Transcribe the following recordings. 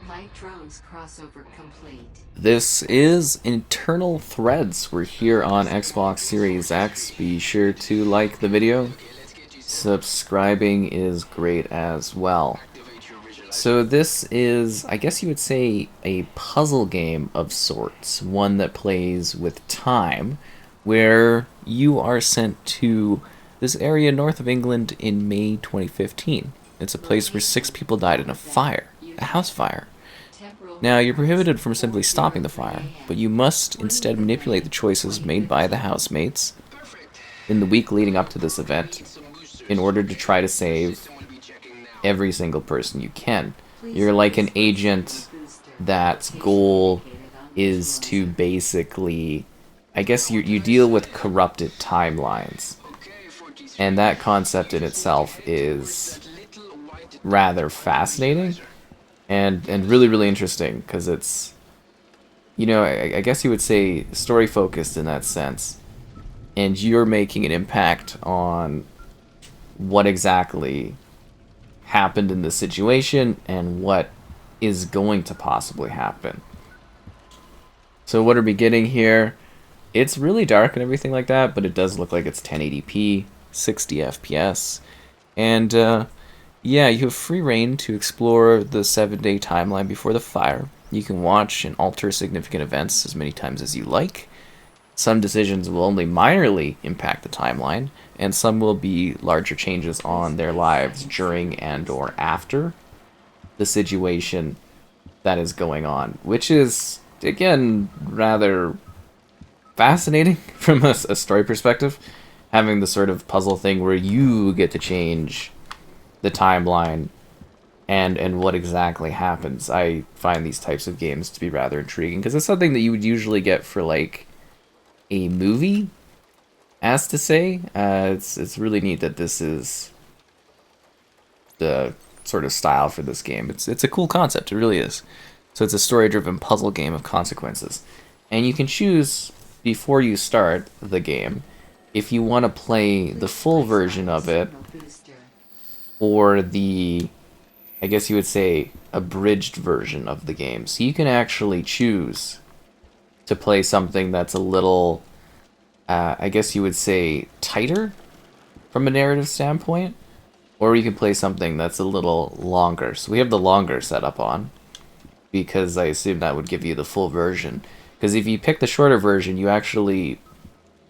Light drones crossover complete. This is Internal Threads. We're here on Xbox Series X. Be sure to like the video. Subscribing is great as well. So this is, I guess you would say, a puzzle game of sorts. One that plays with time, where you are sent to this area north of England in May 2015. It's a place where 6 people died in a fire, a house fire. Now, you're prohibited from simply stopping the fire, but you must instead manipulate the choices made by the housemates in the week leading up to this event in order to try to save every single person you can. You're like an agent that's goal is to basically, I guess you deal with corrupted timelines. And that concept in itself is rather fascinating and really, really interesting, because it's, you know, I guess you would say story focused in that sense. And you're making an impact on what exactly happened in the situation and what is going to possibly happen. So what are we getting here? It's really dark and everything like that, but it does look like it's 1080p, 60 FPS. And yeah, you have free reign to explore the 7-day timeline before the fire. You can watch and alter significant events as many times as you like. Some decisions will only minorly impact the timeline, and some will be larger changes on their lives during and or after the situation that is going on, which is, again, rather fascinating from a story perspective, having the sort of puzzle thing where you get to change the timeline and what exactly happens. I find these types of games to be rather intriguing, because it's something that you would usually get for like a movie, as to say. It's really neat that this is the sort of style for this game. It's a cool concept, it really is. So it's a story-driven puzzle game of consequences, and you can choose before you start the game if you want to play the full version of it or the, I guess you would say, abridged version of the game. So you can actually choose to play something that's a little, I guess you would say, tighter from a narrative standpoint, or you can play something that's a little longer. So we have the longer setup on, because I assume that would give you the full version. Because if you pick the shorter version, you actually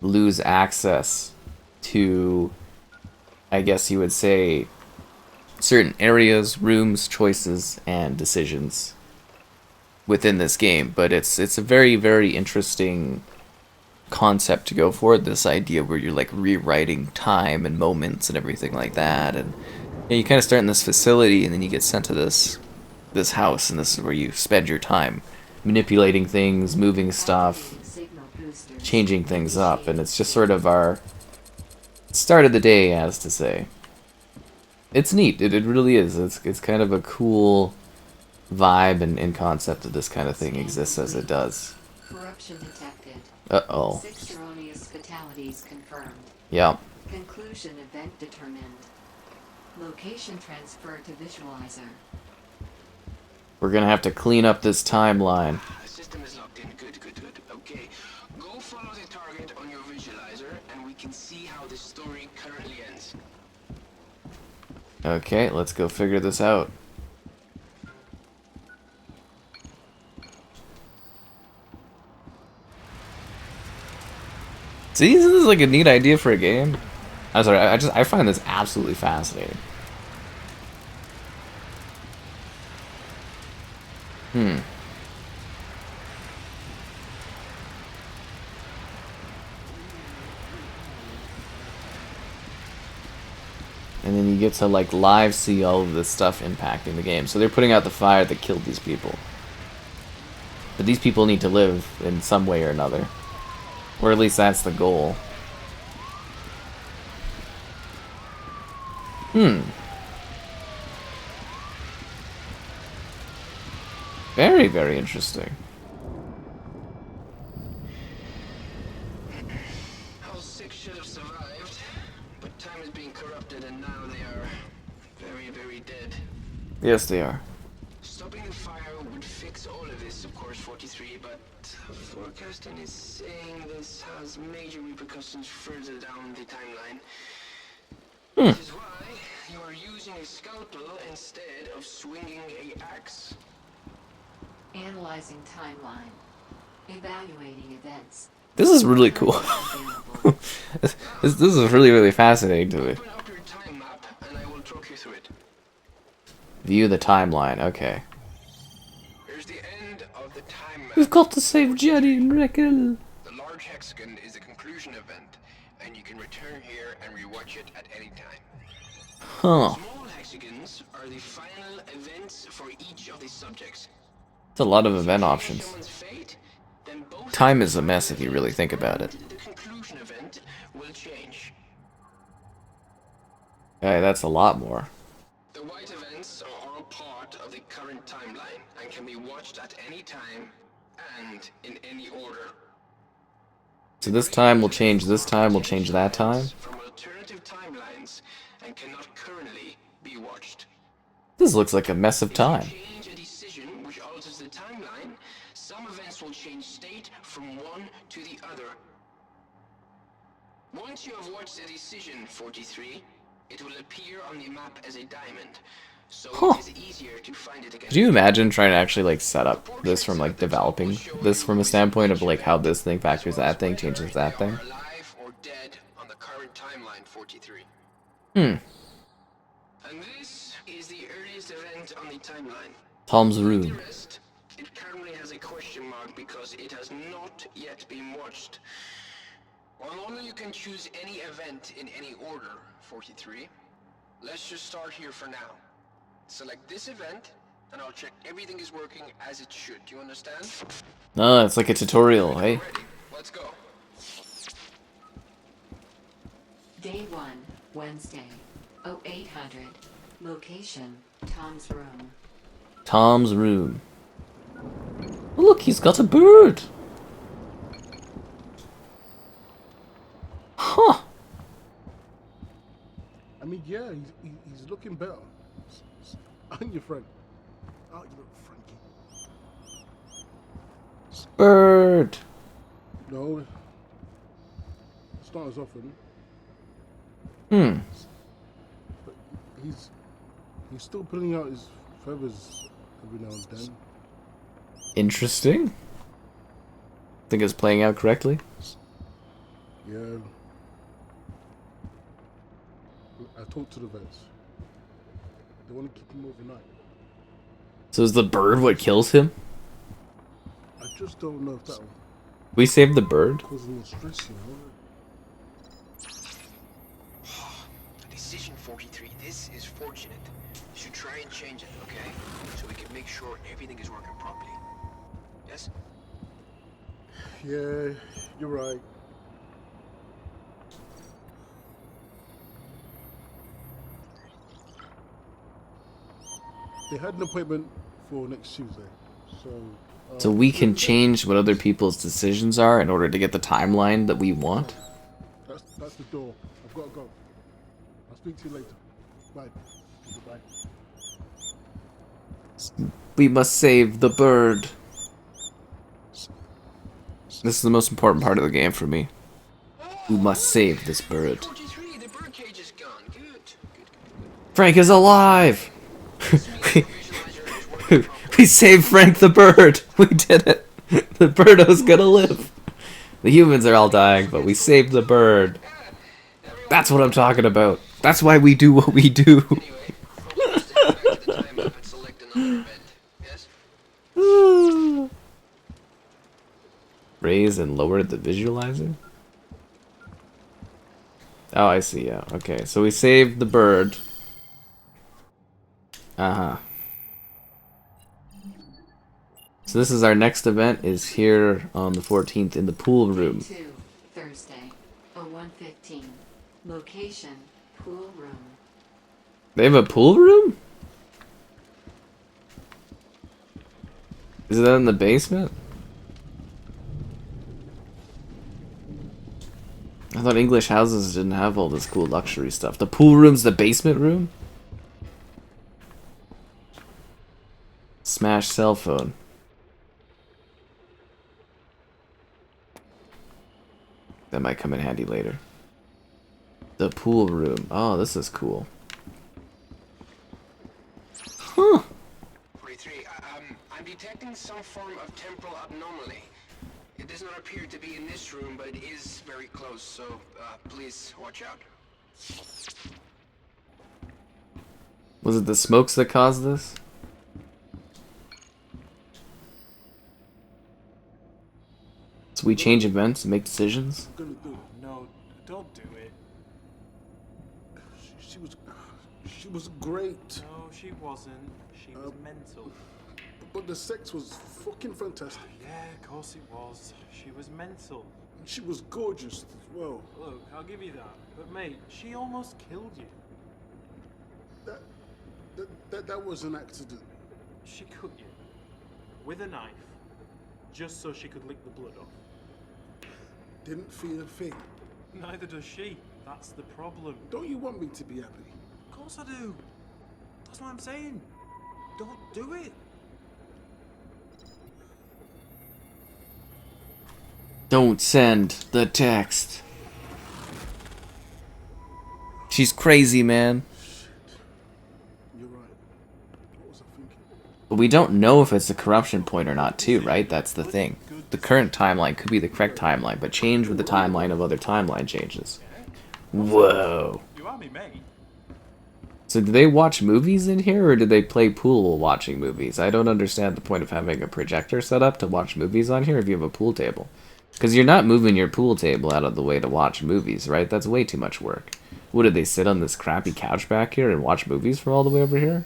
lose access to, I guess you would say, certain areas, rooms, choices, and decisions within this game. But it's a very, very interesting concept to go for, this idea where you're like rewriting time and moments and everything like that. And yeah, you kind of start in this facility, and then you get sent to this house, and this is where you spend your time manipulating things, moving stuff, changing things up, and it's just sort of our start of the day, as to say. It's neat. It really is. It's kind of a cool vibe and concept that this kind of thing exists as it does. Corruption detected. Uh-oh. 6 erroneous fatalities confirmed. Yeah. Conclusion event determined. Location transfer to visualizer. We're gonna have to clean up this timeline. System is locked in. Good. Okay. Go follow the target on your visualizer, and we can see how the story currently ends. Okay, let's go figure this out. See, this is like a neat idea for a game. I'm sorry, I find this absolutely fascinating. Hmm. And then you get to like live see all of this stuff impacting the game. So they're putting out the fire that killed these people. But these people need to live in some way or another. Or at least that's the goal. Very, very interesting. All 6 should have survived, but time is being corrupted, and now they are very, very dead. Yes, they are. Stopping the fire would fix all of this, of course, 43, but forecasting is saying this has major repercussions further down the timeline. This is why you are using a scalpel instead of swinging a axe. Analyzing timeline. Evaluating events. This is really cool. Available. this is really fascinating to me. Open up your time map and I will talk you through it. View the timeline. Okay. Here's the end of the time map. We've got to save Jenny and Rekkel. The large hexagon is the conclusion event, and you can return here and rewatch it at any time. Huh. Small hexagons are the final events for each of the subjects. It's a lot of event options. Someone's fate, then both Time is a mess if you really think about it. the conclusion event will change. Okay, that's a lot more. The white events are all part of the current timeline and can be watched at any time and in any order. So this time will change this time, will change that time. From alternative timelines and cannot currently be watched. This looks like a mess of time. Change a decision which alters the timeline, some events will change state from one to the other. Once you have watched a decision, 43, it will appear on the map as a diamond, so it is easier to find it again. Could you imagine trying to actually like set up this from like developing this from a standpoint of like how this thing factors that thing, changes that thing? Alive or dead on the current timeline, 43. Hmm. And this is the earliest event on the timeline. Tom's The room. rest, it currently has a question mark because it has not yet been watched. While normally you can choose any event in any order, 43, let's just start here for now. Select this event, and I'll check everything is working as it should. Do you understand? Oh, it's like a tutorial, hey? Ready? Let's go. Day 1, Wednesday. 0800. Location, Tom's room. Tom's room. Oh, look, he's got a bird. Huh. I mean, yeah, he's looking better. Aren't you, friend? Oh, you look Frankie. Bird. No, it's not as often. Hmm. But he's still pulling out his feathers every now and then. Interesting. Think it's playing out correctly? Yeah. I talked to the vets. They want to keep him overnight. So is the bird what kills him? I just don't know if that will We saved the bird? cause more stress, you know? Decision 43, this is fortunate. You should try and change it, okay? So we can make sure everything is working properly. Yes? Yeah, you're right. They had an appointment for next Tuesday, so... So we can change what other people's decisions are in order to get the timeline that we want? That's the door. I've got to go. I'll speak to you later. Bye. Goodbye. We must save the bird. This is the most important part of the game for me. We must save this bird. 43, the bird cage is gone. Good. Frank is alive! We saved Frank the bird! We did it! The birdo's gonna live! The humans are all dying, but we saved the bird. That's what I'm talking about. That's why we do what we do. Anyway, let's go back to the time map and select another event. Yes? Raise and lower the visualizer? Oh, I see, yeah. Okay, so we saved the bird. Uh-huh. So this is our next event, is here on the 14th in the pool room. 2, Thursday. 01:15. Location, pool room. They have a pool room? Is that in the basement? I thought English houses didn't have all this cool luxury stuff. The pool room's the basement room? Smash smashed cell phone. That might come in handy later. The pool room. Oh, this is cool. Huh. 43, I'm detecting some form of temporal abnormality. It does not appear to be in this room, but it is very close, so please watch out. Was it the smokes that caused this? So we change events and make decisions? I'm gonna do it. No, don't do it. She was great. No, she wasn't. She was mental. But the sex was fucking fantastic. Yeah, of course it was. She was mental. She was gorgeous as well. Look, I'll give you that. But mate, she almost killed you. That was an accident. She cut you with a knife just so she could lick the blood off. Didn't feel a thing. Neither does she. That's the problem. Don't you want me to be happy? Of course I do. That's what I'm saying. Don't do it. Don't send the text. She's crazy, man. You're right. What was I thinking? But we don't know if it's a corruption point or not, too, right? That's the thing. The current timeline could be the correct timeline, but change with the timeline of other timeline changes. Whoa. You are me, mate. So do they watch movies in here, or do they play pool while watching movies? I don't understand the point of having a projector set up to watch movies on here if you have a pool table. Because you're not moving your pool table out of the way to watch movies, right? That's way too much work. What, did they sit on this crappy couch back here and watch movies from all the way over here?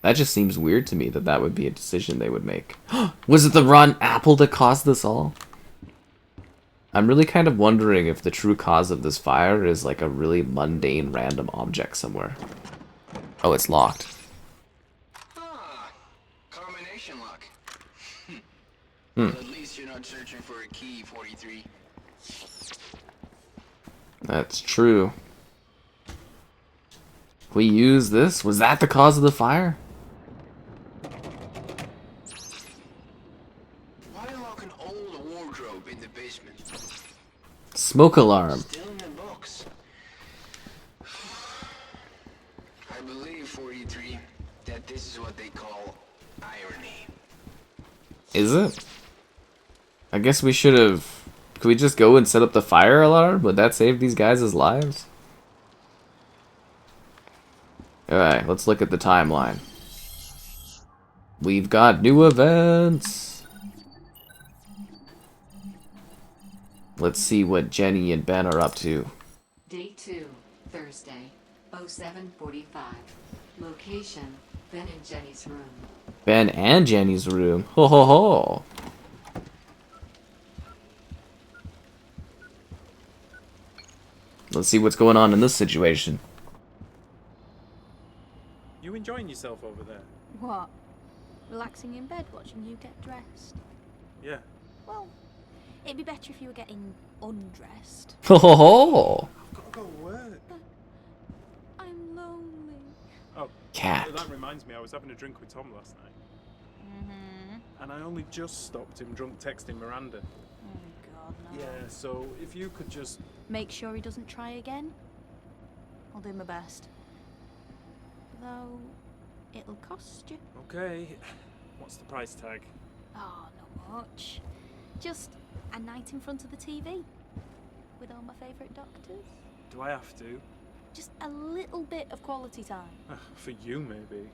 That just seems weird to me that that would be a decision they would make. Was it the rotten apple that caused this all? I'm really kind of wondering if the true cause of this fire is like a really mundane random object somewhere. Oh, it's locked. Ah, combination lock. Hmm. Well, at least you're not searching for a key, 43. That's true. We use this? Was that the cause of the fire? Why lock an old wardrobe in the basement? Smoke alarm. Still in the box. I believe, 43, that this is what they call irony. Is it? I guess we should have... Could we just go and set up the fire alarm? Would that save these guys' lives? Alright, let's look at the timeline. We've got new events. Let's see what Jenny and Ben are up to. Day 2, Thursday, 07:45. Location, Ben and Jenny's room. Ben and Jenny's room. Ho ho ho. Let's see what's going on in this situation. You enjoying yourself over there? What? Relaxing in bed, watching you get dressed? Yeah. Well, it'd be better if you were getting undressed. Ho ho ho. I've got to go to work. I'm lonely. Oh, Cat. that reminds me, I was having a drink with Tom last night. And I only just stopped him drunk texting Miranda. Oh God, no. Yeah, so if you could just... Make sure he doesn't try again. I'll do my best. Though, it'll cost you. Okay. What's the price tag? Oh, not much. Just a night in front of the TV. With all my favourite doctors. Do I have to? Just a little bit of quality time. For you, maybe.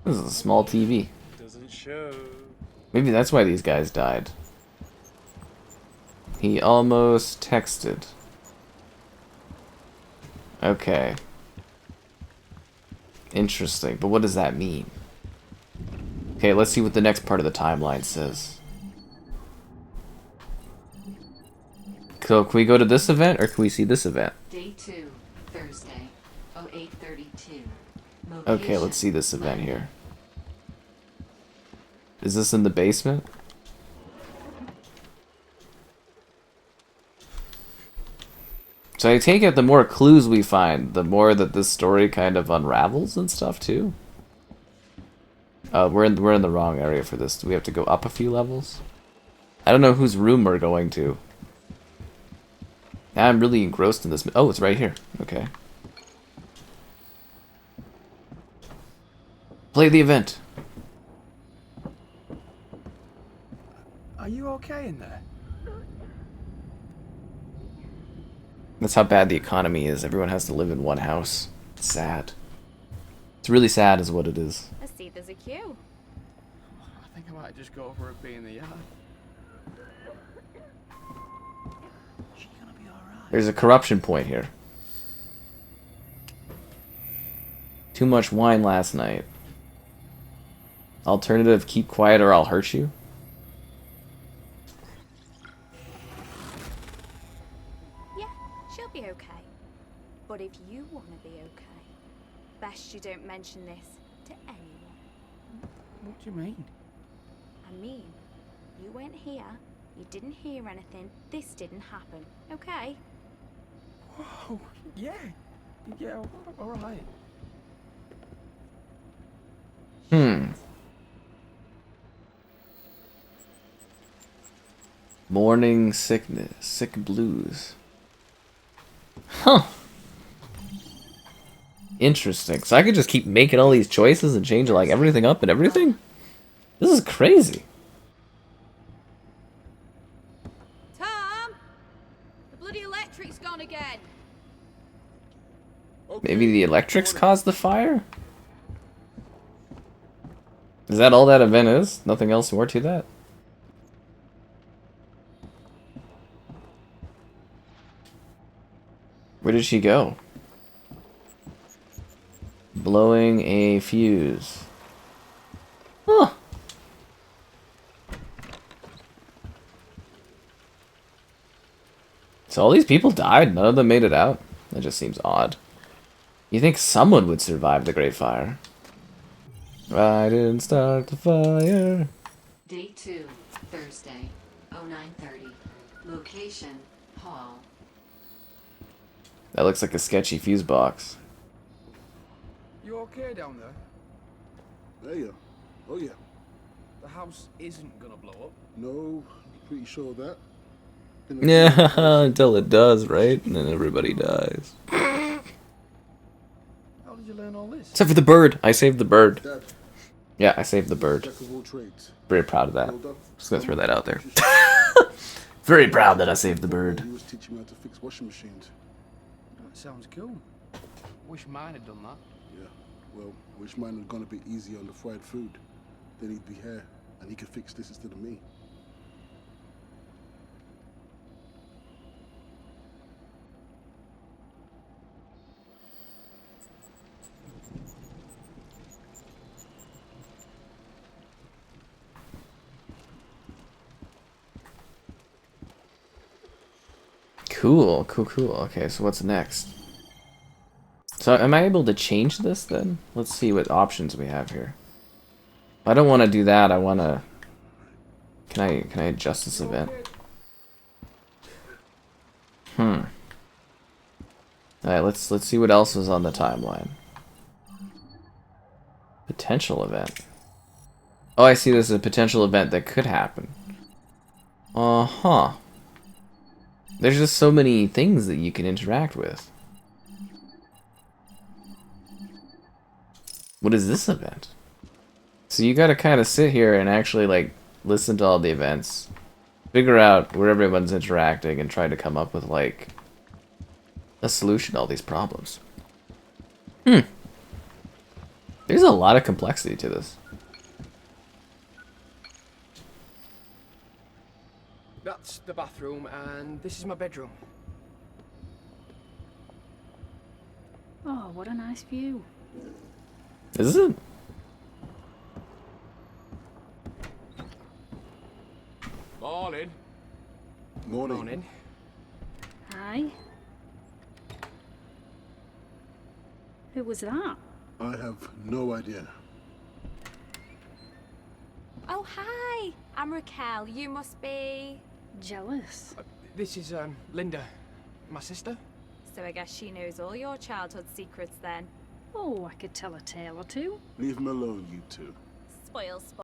This is a small TV. Doesn't show. Maybe that's why these guys died. He almost texted. Okay. Interesting, but what does that mean? Okay, let's see what the next part of the timeline says. So, can we go to this event, or can we see this event? Day 2, Thursday, 08:32. Okay, let's see this event here. Is this in the basement? So I take it the more clues we find, the more that this story kind of unravels and stuff too? We're in the wrong area for this. Do we have to go up a few levels? I don't know whose room we're going to. Now I'm really engrossed in this. Oh, it's right here. Okay. Play the event. Are you okay in there? That's how bad the economy is. Everyone has to live in one house. It's sad. It's really sad is what it is. I see there's a queue. I think I might just go for a pee in the yard. She's gonna be alright. There's a corruption point here. Too much wine last night. Alternative, keep quiet or I'll hurt you. Yeah, she'll be okay. But if you want to be okay, best you don't mention this to anyone. What do you mean? I mean, you weren't here, you didn't hear anything, this didn't happen, okay? Whoa, yeah. Yeah, alright. Morning sickness, sick blues. Huh. Interesting. So I could just keep making all these choices and change like everything up and everything? This is crazy. Tom! The bloody electric's gone again! Maybe the electrics caused the fire? Is that all that event is? Nothing else more to that? Where did she go? Blowing a fuse. Huh. So all these people died? None of them made it out? That just seems odd. You think someone would survive the Great Fire? I didn't start the fire. Day 2, Thursday, 0930. Location, hall. That looks like a sketchy fuse box. You okay down there? There you are. Oh yeah. The house isn't gonna blow up. No, pretty sure of that. Yeah, until it does, right? And then everybody dies. How did you learn all this? Except for the bird. I saved the bird. Dad, Yeah, I saved the bird. jack of all trades. Very proud of that. Well done. Just gonna throw that out there. Very proud that I saved the bird. He was teaching me how to fix washing machines. That sounds cool. Wish mine had done that. Yeah, well, wish mine had gone a bit easier on the fried food. Then he'd be here, and he could fix this instead of me. Cool, cool, cool. Okay, so what's next? So am I able to change this then? Let's see what options we have here. I don't want to do that. I want to... Can I adjust this event? Alright, let's see what else is on the timeline. Potential event. Oh, I see this is a potential event that could happen. Uh-huh. There's just so many things that you can interact with. What is this event? So you gotta kind of sit here and actually like listen to all the events, figure out where everyone's interacting, and try to come up with like a solution to all these problems. There's a lot of complexity to this. That's the bathroom, and this is my bedroom. Oh, what a nice view. Is it? Morning. Morning. Morning. Hi. Who was that? I have no idea. Oh, hi! I'm Raquel. You must be... Jealous. This is, Linda. My sister. So I guess she knows all your childhood secrets then. Oh, I could tell a tale or two. Leave him alone, you two. spoil sport.